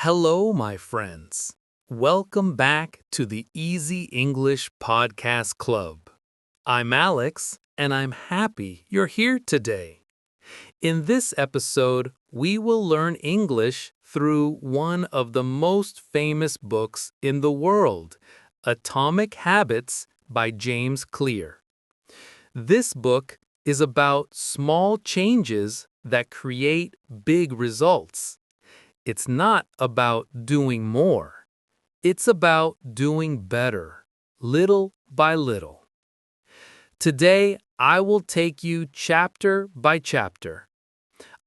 Hello, my friends. Welcome back to the Easy English Podcast Club. I'm Alex, and I'm happy you're here today. In this episode, we will learn English through one of the most famous books in the world, Atomic Habits by James Clear. This book is about small changes that create big results. It's not about doing more. It's about doing better, little by little. Today, I will take you chapter by chapter.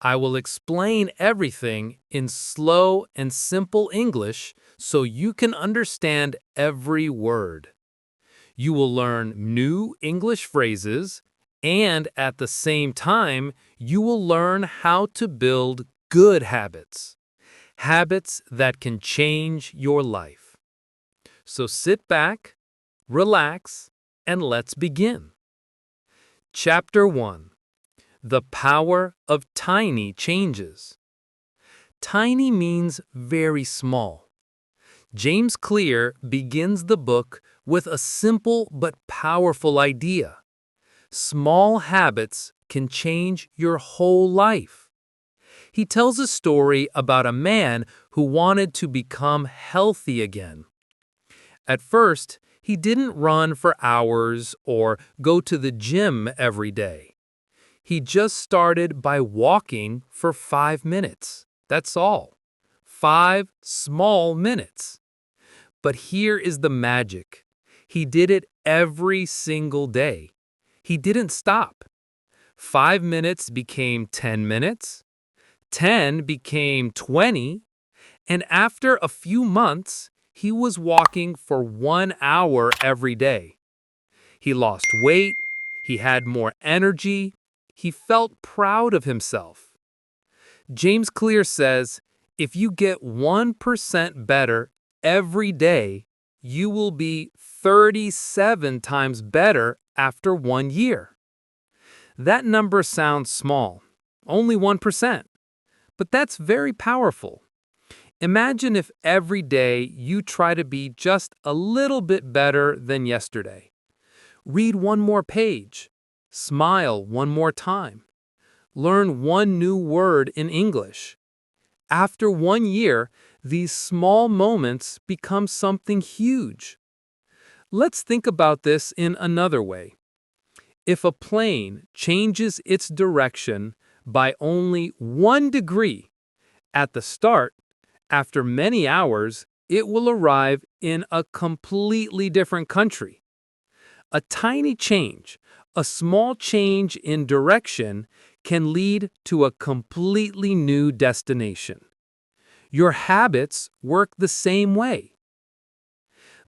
I will explain everything in slow and simple English so you can understand every word. You will learn new English phrases, and at the same time, you will learn how to build good habits. Habits that can change your life. So sit back, relax, and let's begin. Chapter 1. The Power of Tiny Changes. Tiny means very small. James Clear begins the book with a simple but powerful idea. Small habits can change your whole life. He tells a story about a man who wanted to become healthy again. At first, he didn't run for hours or go to the gym every day. He just started by walking for 5 minutes. That's all. 5 small minutes. But here is the magic. He did it every single day. He didn't stop. 5 minutes became 10 minutes. 10 became 20, and after a few months, he was walking for 1 hour every day. He lost weight, he had more energy, he felt proud of himself. James Clear says, if you get 1% better every day, you will be 37 times better after 1 year. That number sounds small, only 1%. But that's very powerful. Imagine if every day you try to be just a little bit better than yesterday. Read one more page. Smile one more time. Learn one new word in English. After 1 year, these small moments become something huge. Let's think about this in another way. If a plane changes its direction by only 1 degree, at the start, after many hours, it will arrive in a completely different country. A tiny change, a small change in direction, can lead to a completely new destination. Your habits work the same way.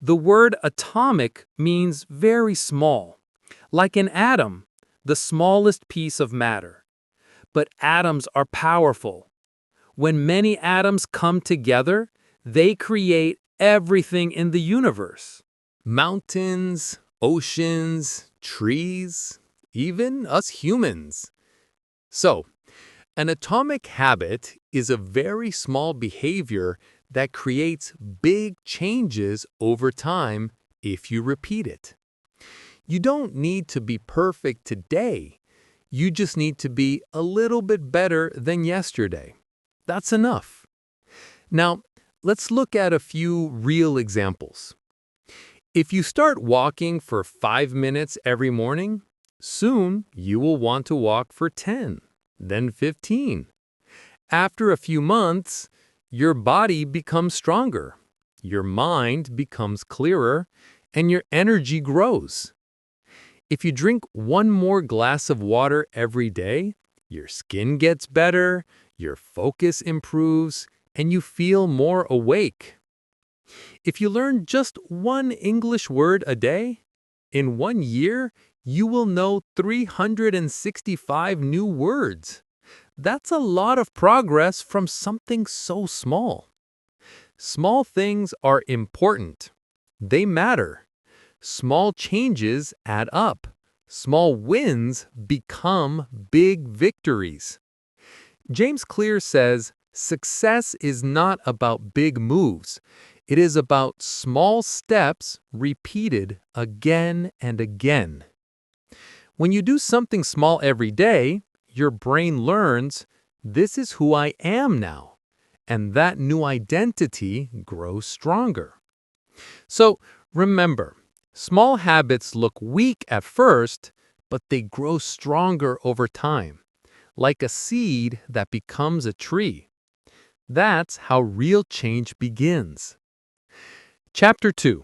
The word atomic means very small, like an atom, the smallest piece of matter. But atoms are powerful. When many atoms come together, they create everything in the universe. Mountains, oceans, trees, even us humans. So, an atomic habit is a very small behavior that creates big changes over time if you repeat it. You don't need to be perfect today. You just need to be a little bit better than yesterday. That's enough. Now, let's look at a few real examples. If you start walking for 5 minutes every morning, soon you will want to walk for 10, then 15. After a few months, your body becomes stronger, your mind becomes clearer, and your energy grows. If you drink one more glass of water every day, your skin gets better, your focus improves, and you feel more awake. If you learn just one English word a day, in 1 year, you will know 365 new words. That's a lot of progress from something so small. Small things are important. They matter. Small changes add up. Small wins become big victories. James Clear says, Success is not about big moves. It is about small steps repeated again and again. When you do something small every day, your brain learns, this is who I am now, and that new identity grows stronger. So remember, small habits look weak at first, but they grow stronger over time, like a seed that becomes a tree. That's how real change begins. Chapter 2.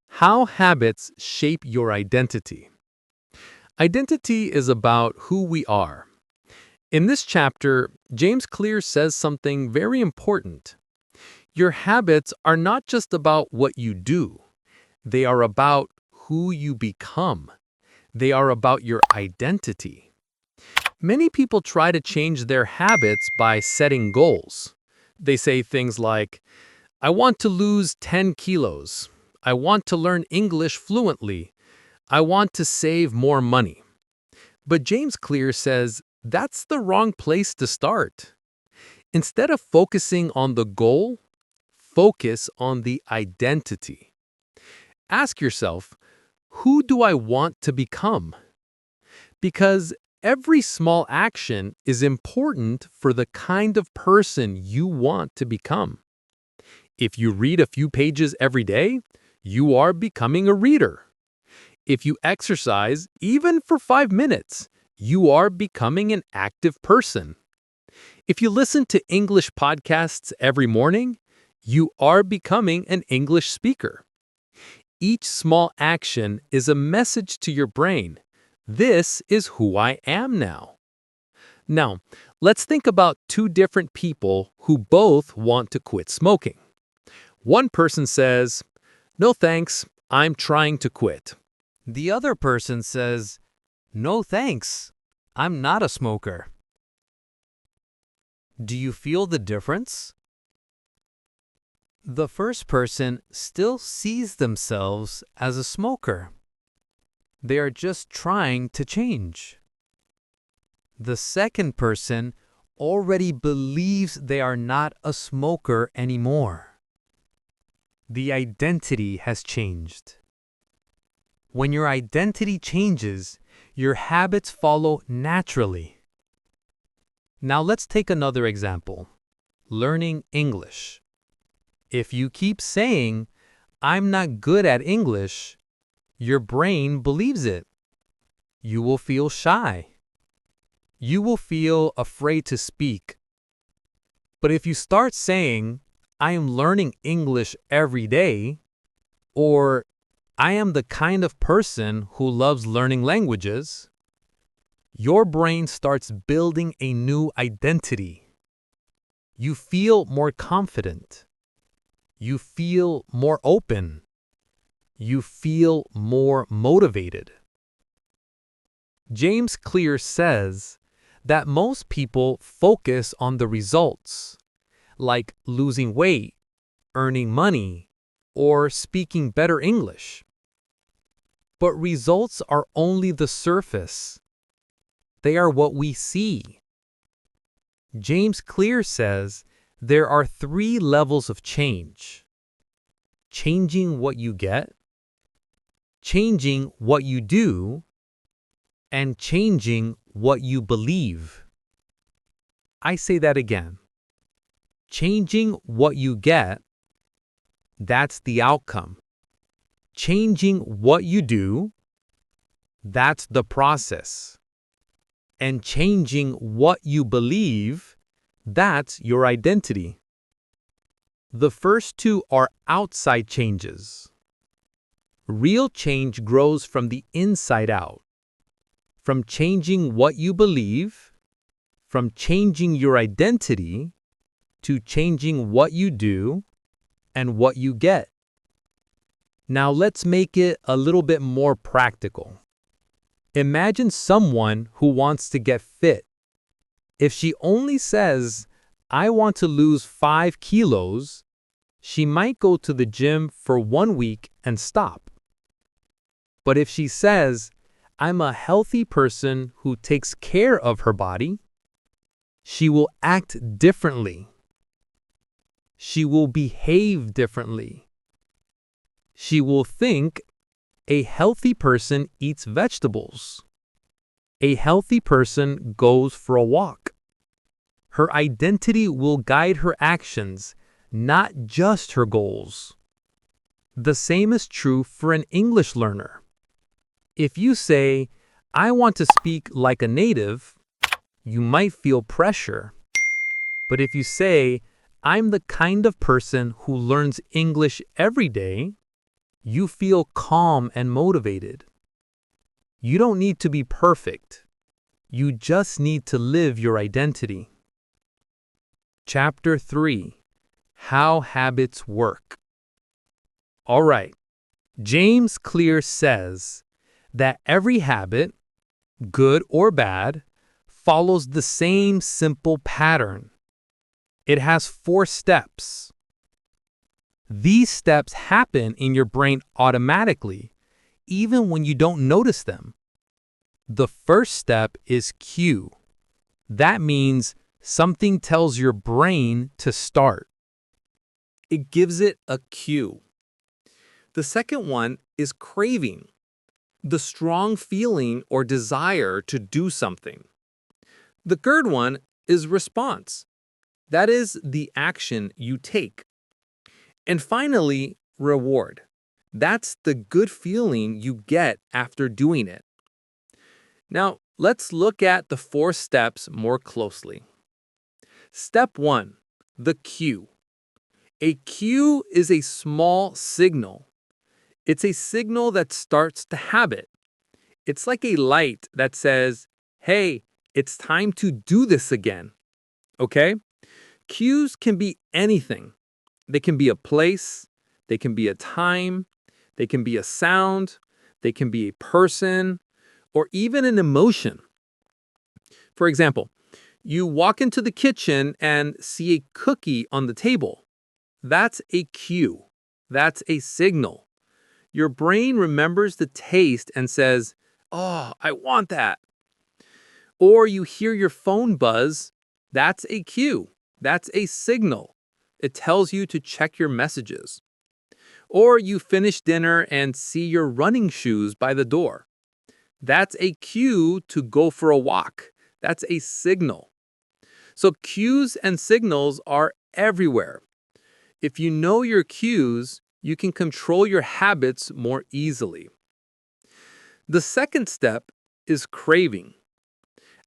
How habits shape your identity. Identity is about who we are. In this chapter, James Clear says something very important. Your habits are not just about what you do. They are about who you become. They are about your identity. Many people try to change their habits by setting goals. They say things like, I want to lose 10 kilos. I want to learn English fluently. I want to save more money. But James Clear says that's the wrong place to start. Instead of focusing on the goal, focus on the identity. Ask yourself, who do I want to become? Because every small action is important for the kind of person you want to become. If you read a few pages every day, you are becoming a reader. If you exercise even for 5 minutes, you are becoming an active person. If you listen to English podcasts every morning, you are becoming an English speaker. Each small action is a message to your brain. This is who I am now. Now, let's think about two different people who both want to quit smoking. One person says, "No thanks, I'm trying to quit." The other person says, "No thanks, I'm not a smoker." Do you feel the difference? The first person still sees themselves as a smoker. They are just trying to change. The second person already believes they are not a smoker anymore. The identity has changed. When your identity changes, your habits follow naturally. Now let's take another example. Learning English. If you keep saying, "I'm not good at English," your brain believes it. You will feel shy. You will feel afraid to speak. But if you start saying, "I am learning English every day," or "I am the kind of person who loves learning languages," your brain starts building a new identity. You feel more confident. You feel more open. You feel more motivated. James Clear says that most people focus on the results, like losing weight, earning money, or speaking better English. But results are only the surface. They are what we see. James Clear says there are 3 levels of change: changing what you get, changing what you do, and changing what you believe. I say that again. Changing what you get, that's the outcome. Changing what you do, that's the process. And changing what you believe, that's your identity. The first 2 are outside changes. Real change grows from the inside out. From changing what you believe, from changing your identity, to changing what you do and what you get. Now let's make it a little bit more practical. Imagine someone who wants to get fit. If she only says, "I want to lose 5 kilos," she might go to the gym for 1 week and stop. But if she says, "I'm a healthy person who takes care of her body," she will act differently. She will behave differently. She will think, a healthy person eats vegetables. A healthy person goes for a walk. Her identity will guide her actions, not just her goals. The same is true for an English learner. If you say, I want to speak like a native, you might feel pressure. But if you say, I'm the kind of person who learns English every day, you feel calm and motivated. You don't need to be perfect. You just need to live your identity. Chapter 3: How Habits Work. All right, James Clear says that every habit, good or bad, follows the same simple pattern. It has 4 steps. These steps happen in your brain automatically, even when you don't notice them. The first step is cue. That means something tells your brain to start. It gives it a cue. The second one is craving, the strong feeling or desire to do something. The third one is response. That is the action you take. And finally, reward. That's the good feeling you get after doing it. Now, let's look at the 4 steps more closely. Step 1, the cue. A cue is a small signal. It's a signal that starts the habit. It's like a light that says, hey, it's time to do this again. Okay? Cues can be anything. They can be a place, they can be a time, they can be a sound, they can be a person, or even an emotion. For example, you walk into the kitchen and see a cookie on the table. That's a cue. That's a signal. Your brain remembers the taste and says, oh, I want that. Or you hear your phone buzz. That's a cue. That's a signal. It tells you to check your messages. Or you finish dinner and see your running shoes by the door. That's a cue to go for a walk. That's a signal. So cues and signals are everywhere. If you know your cues, you can control your habits more easily. The second step is craving.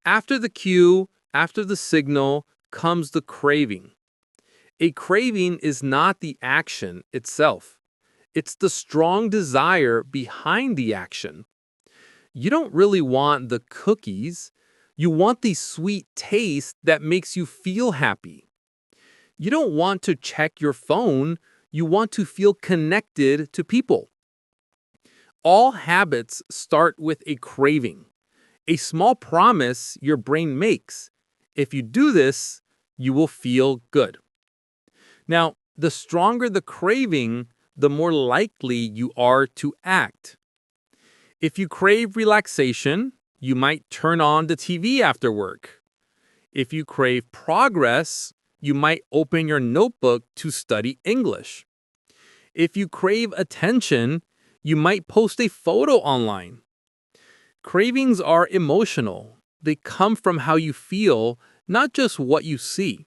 After the cue, after the signal, comes the craving. A craving is not the action itself. It's the strong desire behind the action. You don't really want the cookies. You want the sweet taste that makes you feel happy. You don't want to check your phone. You want to feel connected to people. All habits start with a craving, a small promise your brain makes. If you do this, you will feel good. Now, the stronger the craving, the more likely you are to act. If you crave relaxation, you might turn on the TV after work. If you crave progress, you might open your notebook to study English. If you crave attention, you might post a photo online. Cravings are emotional. They come from how you feel, not just what you see.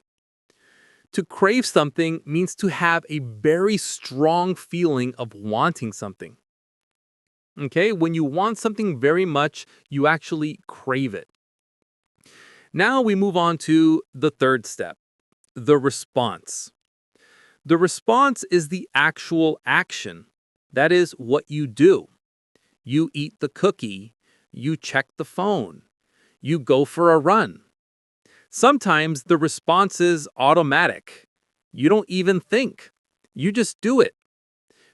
To crave something means to have a very strong feeling of wanting something. Okay, when you want something very much, you actually crave it. Now we move on to the third step, the response. The response is the actual action. That is what you do. You eat the cookie. You check the phone. You go for a run. Sometimes the response is automatic. You don't even think. You just do it.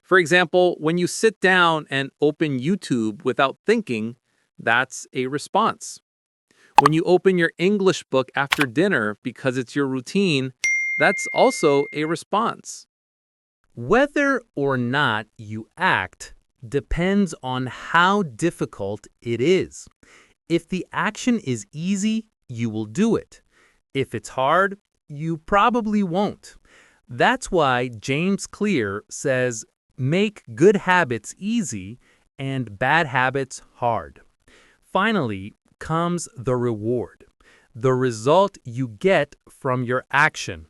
For example, when you sit down and open YouTube without thinking, that's a response. When you open your English book after dinner because it's your routine, that's also a response. Whether or not you act depends on how difficult it is. If the action is easy, you will do it. If it's hard, you probably won't. That's why James Clear says, make good habits easy and bad habits hard. Finally comes the reward, the result you get from your action.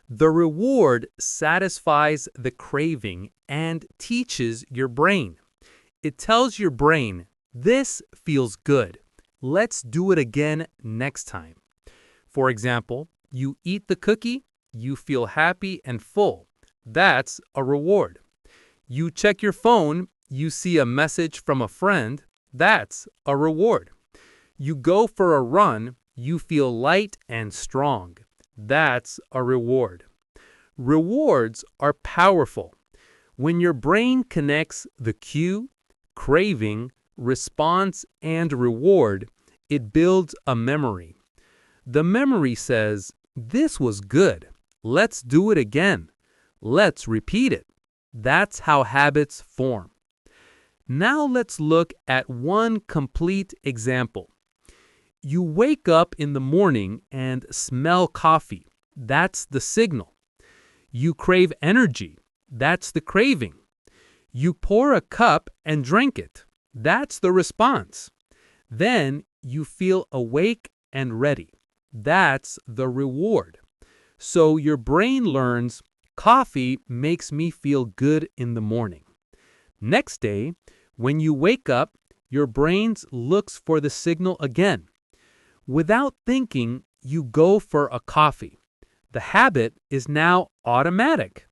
The reward satisfies the craving and teaches your brain. It tells your brain, this feels good. Let's do it again next time. For example, you eat the cookie, you feel happy and full. That's a reward. You check your phone, you see a message from a friend. That's a reward. You go for a run, you feel light and strong. That's a reward. Rewards are powerful. When your brain connects the cue, craving, response, and reward, it builds a memory. The memory says, this was good. Let's do it again. Let's repeat it. That's how habits form. Now let's look at one complete example. You wake up in the morning and smell coffee. That's the signal. You crave energy. That's the craving. You pour a cup and drink it. That's the response. Then you feel awake and ready. That's the reward. So your brain learns, coffee makes me feel good in the morning. Next day, when you wake up, your brain looks for the signal again. Without thinking, you go for a coffee. The habit is now automatic.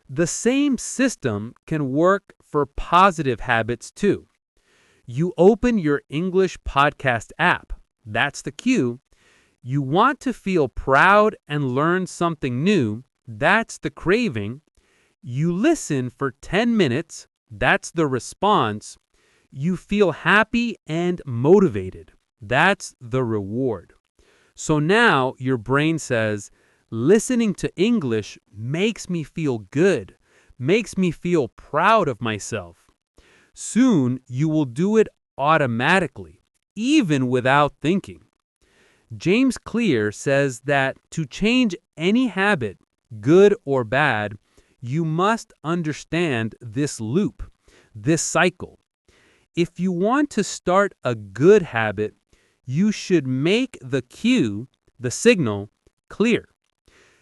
The same system can work for positive habits too. You open your English podcast app. That's the cue. You want to feel proud and learn something new. That's the craving. You listen for 10 minutes. That's the response. You feel happy and motivated. That's the reward. So now your brain says, listening to English makes me feel good, makes me feel proud of myself. Soon you will do it automatically, even without thinking. James Clear says that to change any habit, good or bad, you must understand this loop, this cycle. If you want to start a good habit, you should make the cue, the signal, clear.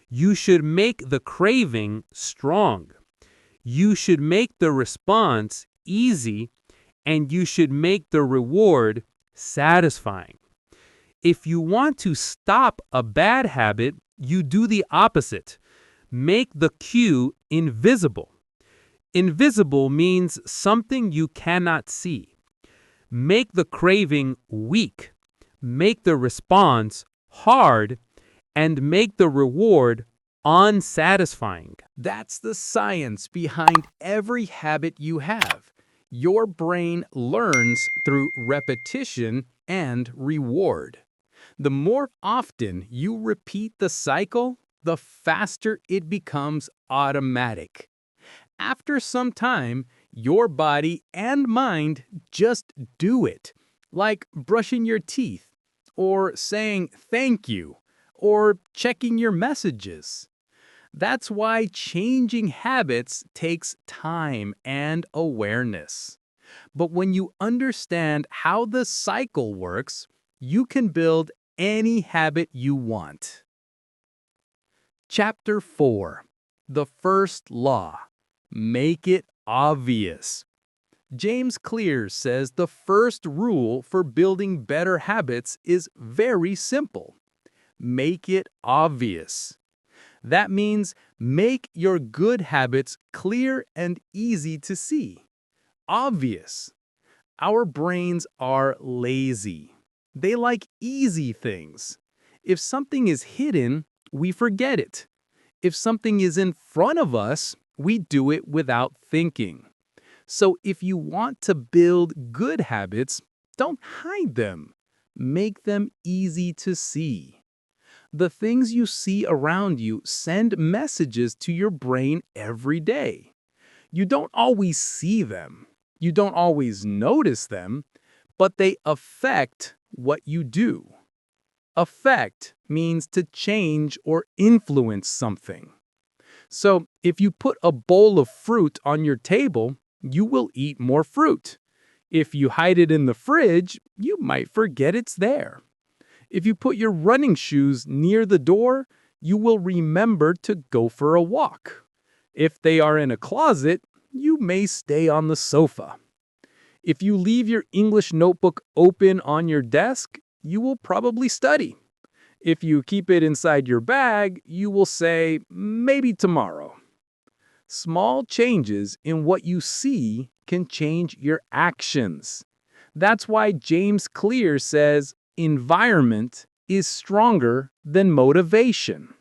You should make the craving strong. You should make the response easy, and you should make the reward satisfying. If you want to stop a bad habit, you do the opposite. Make the cue invisible. Invisible means something you cannot see. Make the craving weak. Make the response hard, and make the reward unsatisfying. That's the science behind every habit you have. Your brain learns through repetition and reward. The more often you repeat the cycle, the faster it becomes automatic. After some time, your body and mind just do it, like brushing your teeth, or saying thank you, or checking your messages. That's why changing habits takes time and awareness. But when you understand how the cycle works, you can build any habit you want. Chapter 4. The First Law. Make it obvious. James Clear says the first rule for building better habits is very simple. Make it obvious. That means make your good habits clear and easy to see. Obvious. Our brains are lazy. They like easy things. If something is hidden, we forget it. If something is in front of us, we do it without thinking. So if you want to build good habits, don't hide them. Make them easy to see. The things you see around you send messages to your brain every day. You don't always see them. You don't always notice them, but they affect what you do. Affect means to change or influence something. So, if you put a bowl of fruit on your table, you will eat more fruit. If you hide it in the fridge, you might forget it's there. If you put your running shoes near the door, you will remember to go for a walk. If they are in a closet, you may stay on the sofa. If you leave your English notebook open on your desk, you will probably study. If you keep it inside your bag, you will say, maybe tomorrow. Small changes in what you see can change your actions. That's why James Clear says environment is stronger than motivation.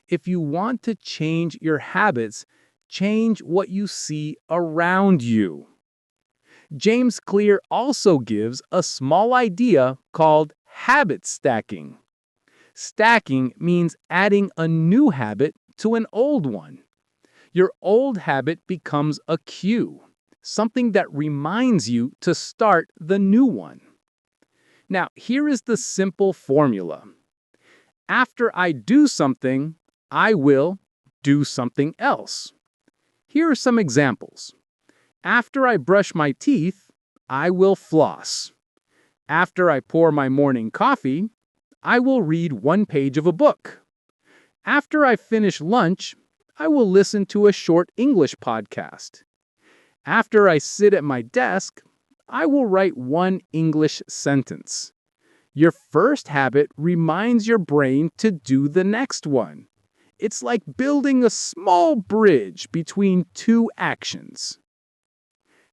If you want to change your habits, change what you see around you. James Clear also gives a small idea called habit stacking. Stacking means adding a new habit to an old one. Your old habit becomes a cue, something that reminds you to start the new one. Now, here is the simple formula. After I do something, I will do something else. Here are some examples. After I brush my teeth, I will floss. After I pour my morning coffee, I will read one page of a book. After I finish lunch, I will listen to a short English podcast. After I sit at my desk, I will write one English sentence. Your first habit reminds your brain to do the next one. It's like building a small bridge between two actions.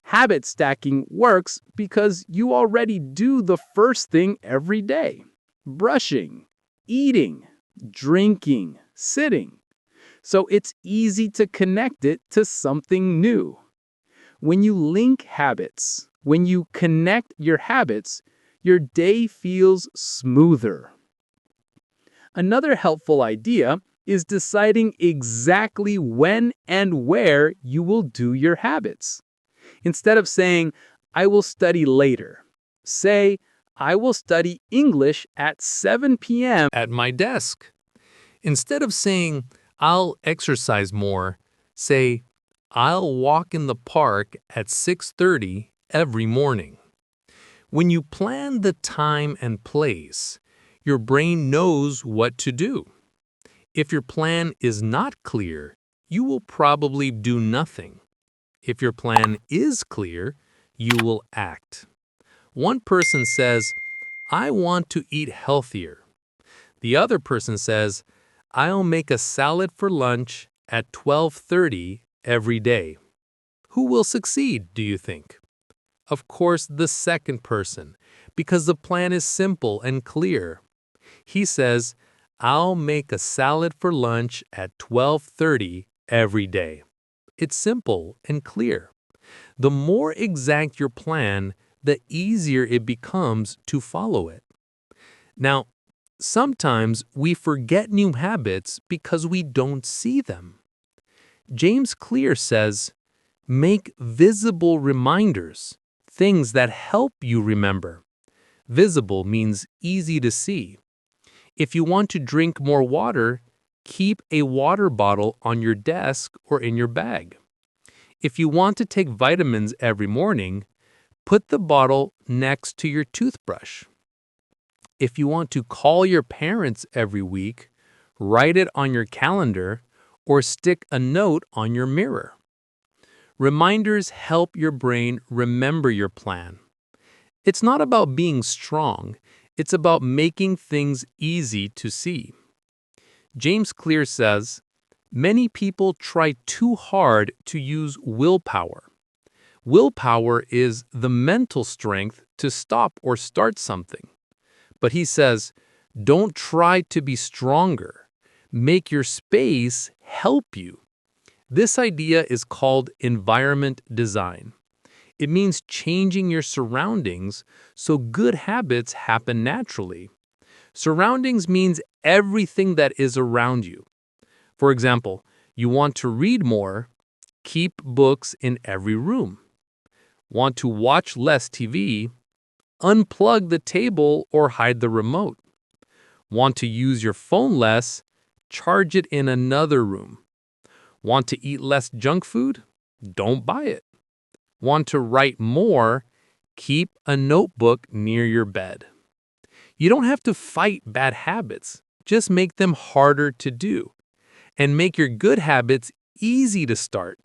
Habit stacking works because you already do the first thing every day: brushing, eating, drinking, sitting. So it's easy to connect it to something new. When you link habits, when you connect your habits, your day feels smoother. Another helpful idea is deciding exactly when and where you will do your habits. Instead of saying, I will study later, say, I will study English at 7 p.m. At my desk. Instead of saying, I'll exercise more, say, I'll walk in the park at 6:30 every morning. When you plan the time and place, your brain knows what to do. If your plan is not clear, you will probably do nothing. If your plan is clear, you will act. One person says, I want to eat healthier. The other person says, I'll make a salad for lunch at 12:30 every day. Who will succeed, do you think? Of course, the second person, because the plan is simple and clear. He says, I'll make a salad for lunch at 12:30 every day. It's simple and clear. The more exact your plan, the easier it becomes to follow it. Now, sometimes we forget new habits because we don't see them. James Clear says, make visible reminders, things that help you remember. Visible means easy to see. If you want to drink more water, keep a water bottle on your desk or in your bag. If you want to take vitamins every morning, put the bottle next to your toothbrush. If you want to call your parents every week, write it on your calendar or stick a note on your mirror. Reminders help your brain remember your plan. It's not about being strong, it's about making things easy to see. James Clear says, many people try too hard to use willpower. Willpower is the mental strength to stop or start something. But he says, don't try to be stronger. Make your space help you. This idea is called environment design. It means changing your surroundings so good habits happen naturally. Surroundings means everything that is around you. For example, you want to read more, keep books in every room. Want to watch less TV? Unplug the table or hide the remote. Want to use your phone less? Charge it in another room. Want to eat less junk food? Don't buy it. Want to write more? Keep a notebook near your bed. You don't have to fight bad habits, just make them harder to do. And make your good habits easy to start.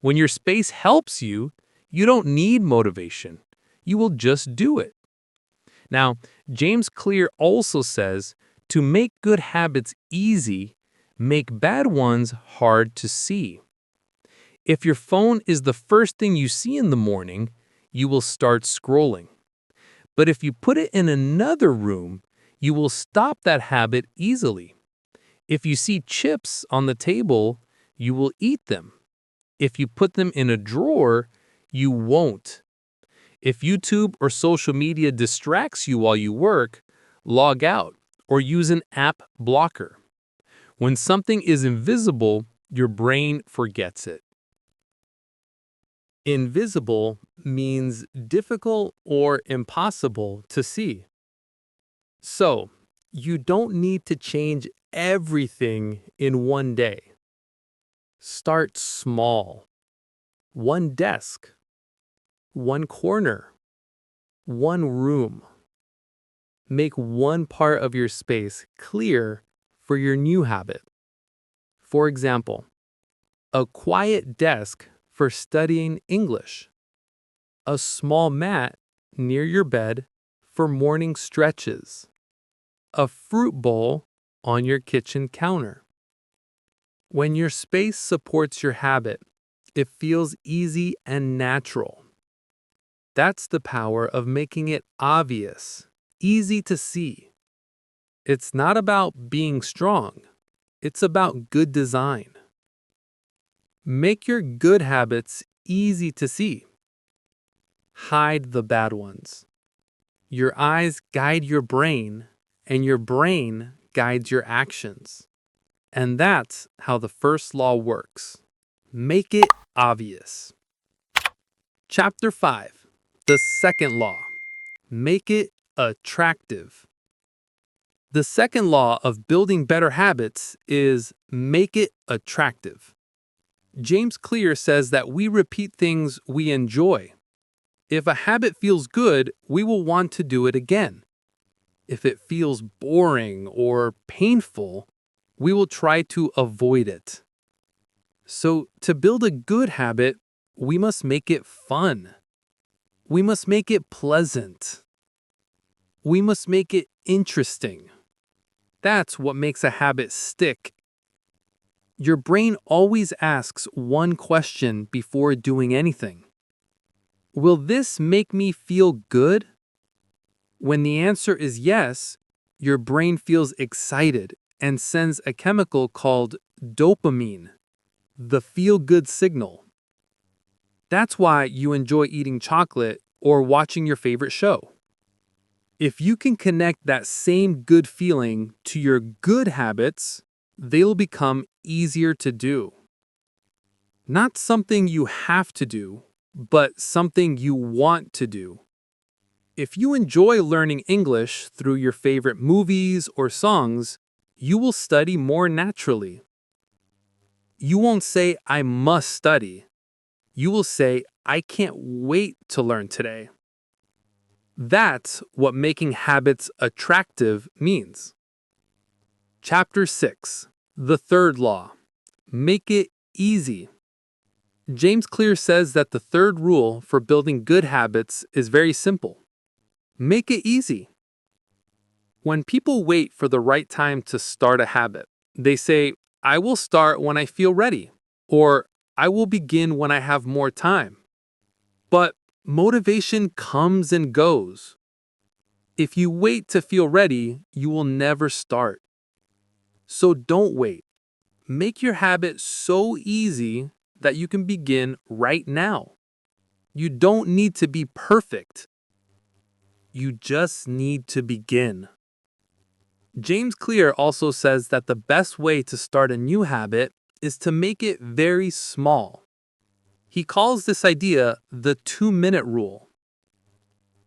When your space helps you, you don't need motivation. You will just do it. Now, James Clear also says to make good habits easy, make bad ones hard to see. If your phone is the first thing you see in the morning, you will start scrolling. But if you put it in another room, you will stop that habit easily. If you see chips on the table, you will eat them. If you put them in a drawer, you won't. If YouTube or social media distracts you while you work, log out or use an app blocker. When something is invisible, your brain forgets it. Invisible means difficult or impossible to see. So, you don't need to change everything in one day. Start small. One desk, one corner, one room. Make one part of your space clear for your new habit. For example, a quiet desk for studying English, a small mat near your bed for morning stretches, a fruit bowl on your kitchen counter. When your space supports your habit, it feels easy and natural. That's the power of making it obvious, easy to see. It's not about being strong, it's about good design. Make your good habits easy to see. Hide the bad ones. Your eyes guide your brain, and your brain guides your actions. And that's how the first law works. Make it obvious. Chapter 5. The second law. Make it attractive. The second law of building better habits is make it attractive. James Clear says that we repeat things we enjoy. If a habit feels good, we will want to do it again. If it feels boring or painful, we will try to avoid it. So, to build a good habit, we must make it fun. We must make it pleasant. We must make it interesting. That's what makes a habit stick. Your brain always asks one question before doing anything. Will this make me feel good? When the answer is yes, your brain feels excited and sends a chemical called dopamine, the feel-good signal. That's why you enjoy eating chocolate or watching your favorite show. If you can connect that same good feeling to your good habits, they'll become easier to do. Not something you have to do, but something you want to do. If you enjoy learning English through your favorite movies or songs, you will study more naturally. You won't say, I must study. You will say, I can't wait to learn today. That's what making habits attractive means. Chapter 6. The third law. Make it easy. James Clear says that the third rule for building good habits is very simple. Make it easy. When people wait for the right time to start a habit, they say, I will start when I feel ready, or I will begin when I have more time. But motivation comes and goes. If you wait to feel ready, you will never start. So don't wait. Make your habit so easy that you can begin right now. You don't need to be perfect. You just need to begin. James Clear also says that the best way to start a new habit is to make it very small. He calls this idea the 2-minute rule.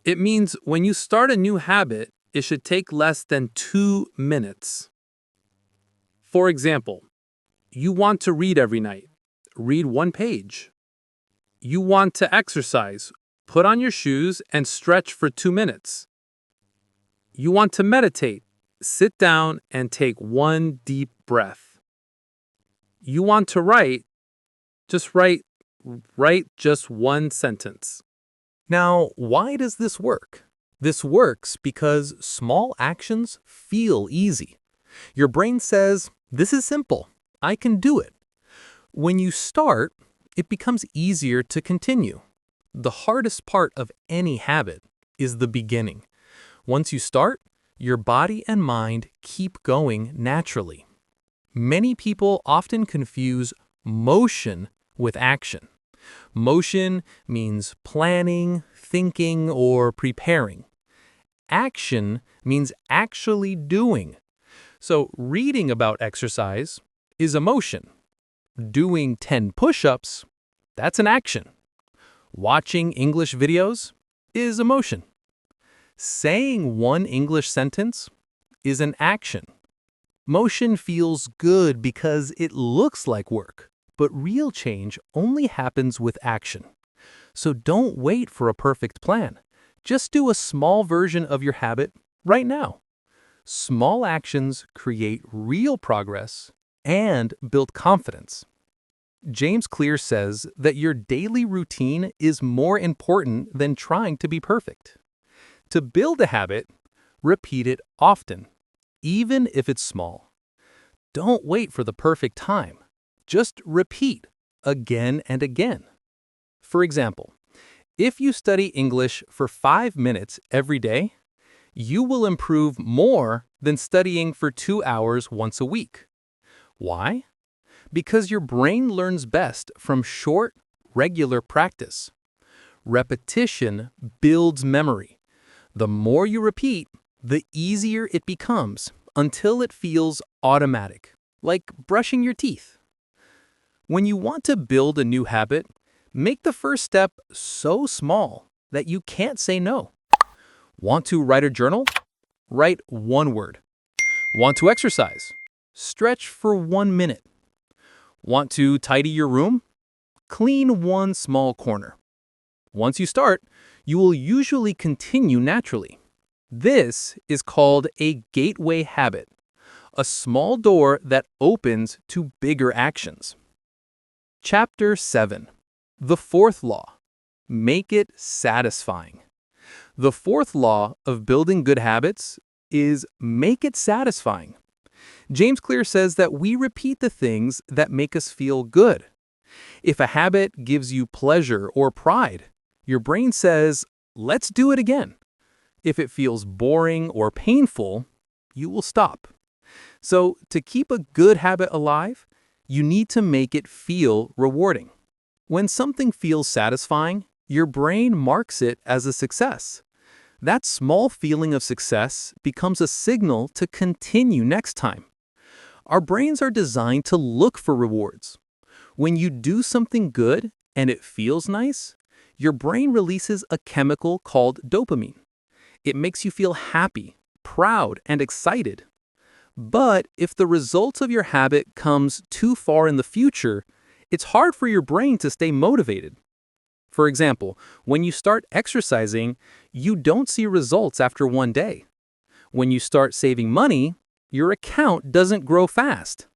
It means when you start a new habit, it should take less than 2 minutes. For example, You want to read every night. Read one page. You want to exercise. Put on your shoes and stretch for 2 minutes. You want to meditate. Sit down and take one deep breath. You want to write. Just write just one sentence. Now, why does this work? This works because small actions feel easy. Your brain says, this is simple. I can do it. When you start, it becomes easier to continue. The hardest part of any habit is the beginning. Once you start, your body and mind keep going naturally. Many people often confuse motion with action. Motion means planning, thinking, or preparing. Action means actually doing. So reading about exercise is a motion. Doing 10 push-ups, that's an action. Watching English videos is a motion. Saying one English sentence is an action. Motion feels good because it looks like work, but real change only happens with action. So don't wait for a perfect plan. Just do a small version of your habit right now. Small actions create real progress and build confidence. James Clear says that your daily routine is more important than trying to be perfect. To build a habit, repeat it often, even if it's small. Don't wait for the perfect time. Just repeat again and again. For example, if you study English for 5 minutes every day, you will improve more than studying for 2 hours once a week. Why? Because your brain learns best from short, regular practice. Repetition builds memory. The more you repeat, the easier it becomes until it feels automatic, like brushing your teeth. When you want to build a new habit, make the first step so small that you can't say no. Want to write a journal? Write one word. Want to exercise? Stretch for 1 minute. Want to tidy your room? Clean one small corner. Once you start, you will usually continue naturally. This is called a gateway habit, a small door that opens to bigger actions. Chapter 7. The fourth law. Make it satisfying. The fourth law of building good habits is make it satisfying. James Clear says that we repeat the things that make us feel good. If a habit gives you pleasure or pride, your brain says, let's do it again. If it feels boring or painful, you will stop. So, to keep a good habit alive, you need to make it feel rewarding. When something feels satisfying, your brain marks it as a success. That small feeling of success becomes a signal to continue next time. Our brains are designed to look for rewards. When you do something good and it feels nice, your brain releases a chemical called dopamine. It makes you feel happy, proud, and excited. But if the results of your habit comes too far in the future, it's hard for your brain to stay motivated. For example, when you start exercising, you don't see results after 1 day. When you start saving money, your account doesn't grow fast.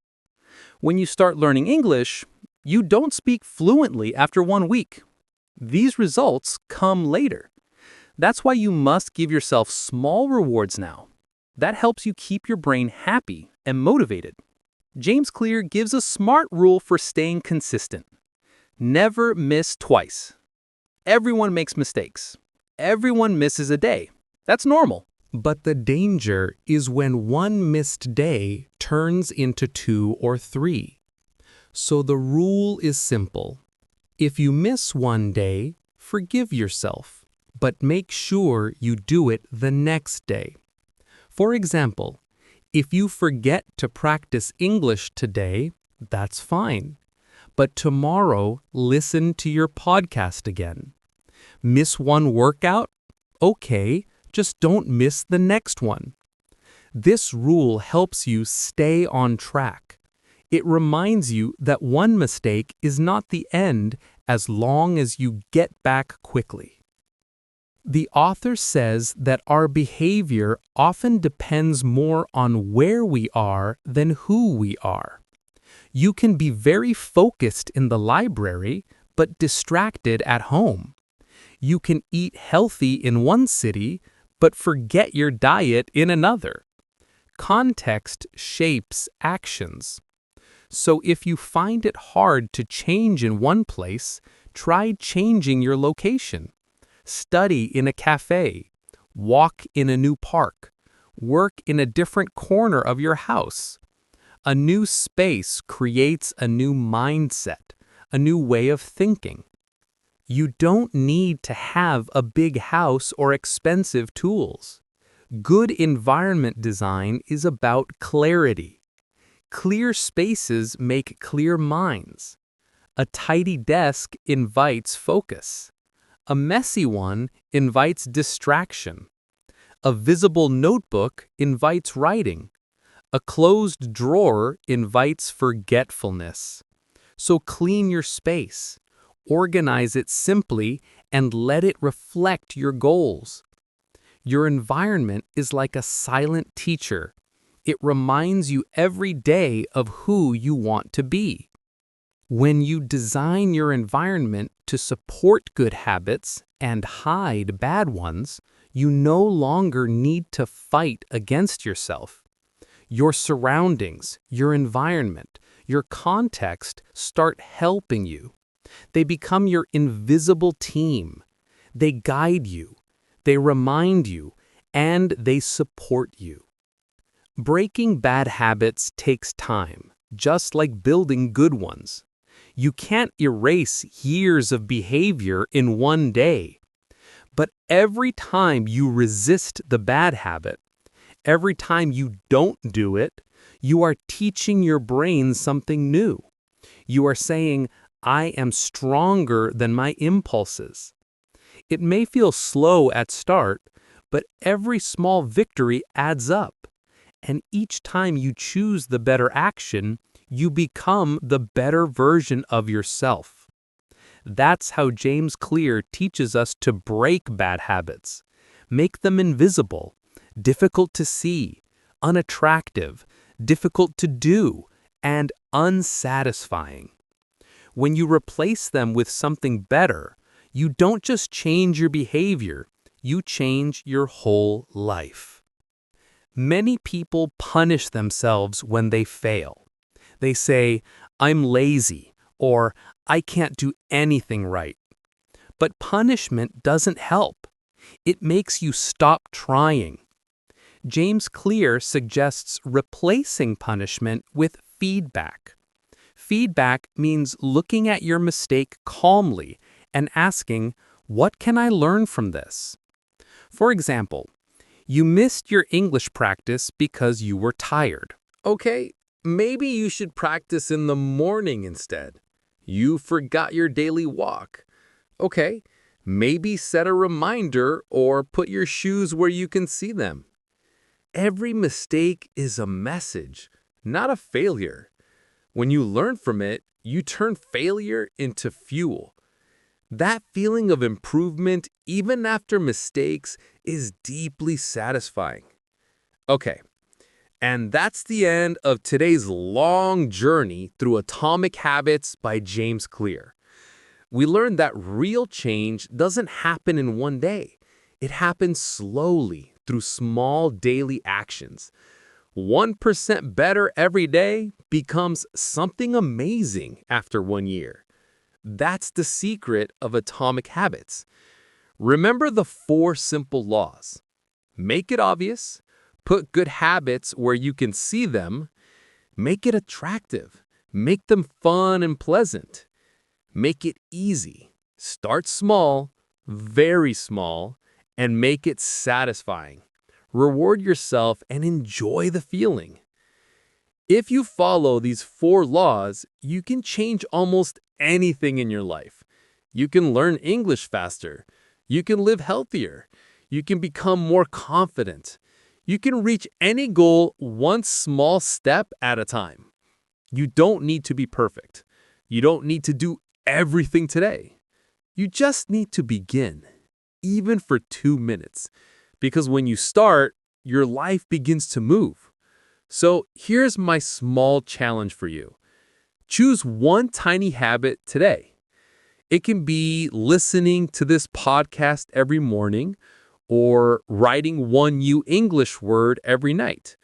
When you start learning English, you don't speak fluently after 1 week. These results come later. That's why you must give yourself small rewards now. That helps you keep your brain happy and motivated. James Clear gives a smart rule for staying consistent. Never miss twice. Everyone makes mistakes. Everyone misses a day. That's normal. But the danger is when one missed day turns into 2 or 3. So the rule is simple. If you miss 1 day, forgive yourself, but make sure you do it the next day. For example, if you forget to practice English today, that's fine. But tomorrow, listen to your podcast again. Miss 1 workout? Okay, just don't miss the next one. This rule helps you stay on track. It reminds you that one mistake is not the end as long as you get back quickly. The author says that our behavior often depends more on where we are than who we are. You can be very focused in the library, but distracted at home. You can eat healthy in one city, but forget your diet in another. Context shapes actions. So if you find it hard to change in one place, try changing your location. Study in a cafe, walk in a new park, work in a different corner of your house. A new space creates a new mindset, a new way of thinking. You don't need to have a big house or expensive tools. Good environment design is about clarity. Clear spaces make clear minds. A tidy desk invites focus. A messy one invites distraction. A visible notebook invites writing. A closed drawer invites forgetfulness. So clean your space, organize it simply, and let it reflect your goals. Your environment is like a silent teacher. It reminds you every day of who you want to be. When you design your environment to support good habits and hide bad ones, you no longer need to fight against yourself. Your surroundings, your environment, your context start helping you. They become your invisible team. They guide you, they remind you, and they support you. Breaking bad habits takes time, just like building good ones. You can't erase years of behavior in one day. But every time you resist the bad habit, every time you don't do it, you are teaching your brain something new. You are saying, I am stronger than my impulses. It may feel slow at start, but every small victory adds up. And each time you choose the better action, you become the better version of yourself. That's how James Clear teaches us to break bad habits. Make them invisible, difficult to see, unattractive, difficult to do, and unsatisfying. When you replace them with something better, you don't just change your behavior, you change your whole life. Many people punish themselves when they fail. They say, I'm lazy, or I can't do anything right. But punishment doesn't help. It makes you stop trying. James Clear suggests replacing punishment with feedback. Feedback means looking at your mistake calmly and asking, what can I learn from this? For example, you missed your English practice because you were tired. Okay, maybe you should practice in the morning instead. You forgot your daily walk. Okay, maybe set a reminder or put your shoes where you can see them. Every mistake is a message, not a failure. When you learn from it, you turn failure into fuel. That feeling of improvement, even after mistakes, is deeply satisfying. Okay, and that's the end of today's long journey through Atomic Habits by James Clear. We learned that real change doesn't happen in one day. It happens slowly through small daily actions. 1% better every day becomes something amazing after 1 year. That's the secret of Atomic Habits. Remember the 4 simple laws. Make it obvious, put good habits where you can see them, make it attractive, make them fun and pleasant, make it easy, start small, very small, and make it satisfying. Reward yourself and enjoy the feeling. If you follow these 4 laws, you can change almost anything in your life. You can learn English faster. You can live healthier. You can become more confident. You can reach any goal one small step at a time. You don't need to be perfect. You don't need to do everything today. You just need to begin, even for 2 minutes. Because when you start, your life begins to move. So here's my small challenge for you. Choose one tiny habit today. It can be listening to this podcast every morning or writing one new English word every night.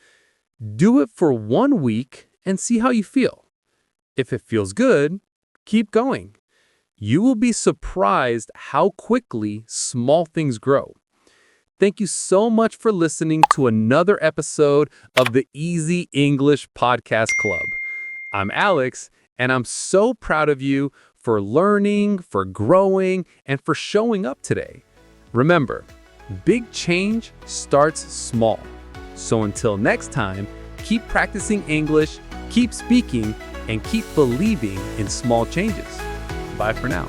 Do it for 1 week and see how you feel. If it feels good, keep going. You will be surprised how quickly small things grow. Thank you so much for listening to another episode of the Easy English Podcast Club. I'm Alex, and I'm so proud of you for learning, for growing, and for showing up today. Remember, big change starts small. So until next time, keep practicing English, keep speaking, and keep believing in small changes. Bye for now.